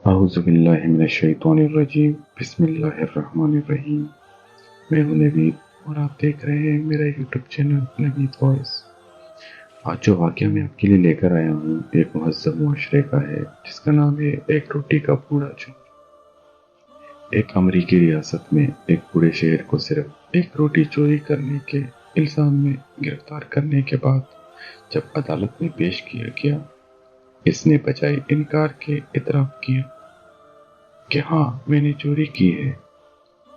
اعوذ باللہ من الشیطان الرجیم بسم اللہ الرحمن الرحیم۔ میں ہوں نوید اور آپ دیکھ رہے ہیں میرا یوٹیوب چینل نوید وائس۔ آج جو واقعہ میں آپ کے لیے لے کر آیا ہوں ایک مہذب معاشرے کا ہے جس کا نام ہے ایک روٹی کا بوڑھا چور۔ ایک امریکی ریاست میں ایک بوڑھے شہر کو صرف ایک روٹی چوری کرنے کے الزام میں گرفتار کرنے کے بعد جب عدالت میں پیش کیا گیا، اس نے بجائے انکار کے اعتراف کیا کہ ہاں میں نے چوری کی ہے،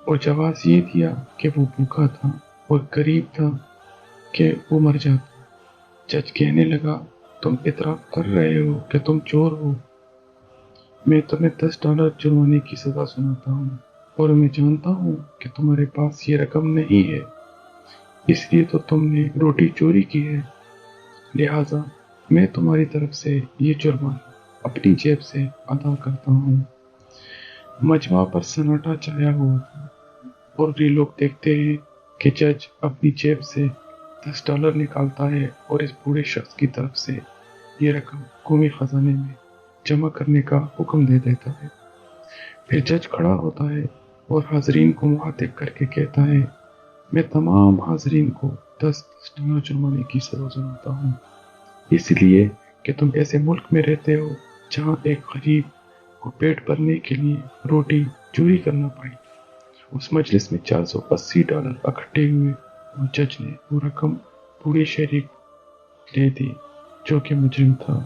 اور جواز یہ دیا کہ وہ بھوکا تھا اور قریب تھا کہ وہ مر جاتا۔ جج کہنے لگا، تم اعتراف کر رہے ہو کہ تم چور ہو، میں تمہیں $10 جرمانے کی سزا سناتا ہوں، اور میں جانتا ہوں کہ تمہارے پاس یہ رقم نہیں ہے، اس لیے تو تم نے روٹی چوری کی ہے، لہٰذا میں تمہاری طرف سے یہ جرمانہ اپنی جیب سے ادا کرتا ہوں۔ مجمع پر سناٹا چھایا ہوا تھا، اور یہ لوگ دیکھتے ہیں کہ جج اپنی جیب سے $10 نکالتا ہے اور اس بوڑھے شخص کی طرف سے یہ رقم قومی خزانے میں جمع کرنے کا حکم دے دیتا ہے۔ پھر جج کھڑا ہوتا ہے اور حاضرین کو مخاطب کر کے کہتا ہے، میں تمام حاضرین کو $10 جرمانے کی سزا سناتا ہوں، اس لیے کہ تم ایسے ملک میں رہتے ہو جہاں ایک غریب کو پیٹ بھرنے کے لیے روٹی چوری کرنا پڑی۔ اس مجلس میں $480 اکٹھے ہوئے اور جج نے وہ رقم بوڑھے شہری کو دے دی جو کہ مجرم تھا۔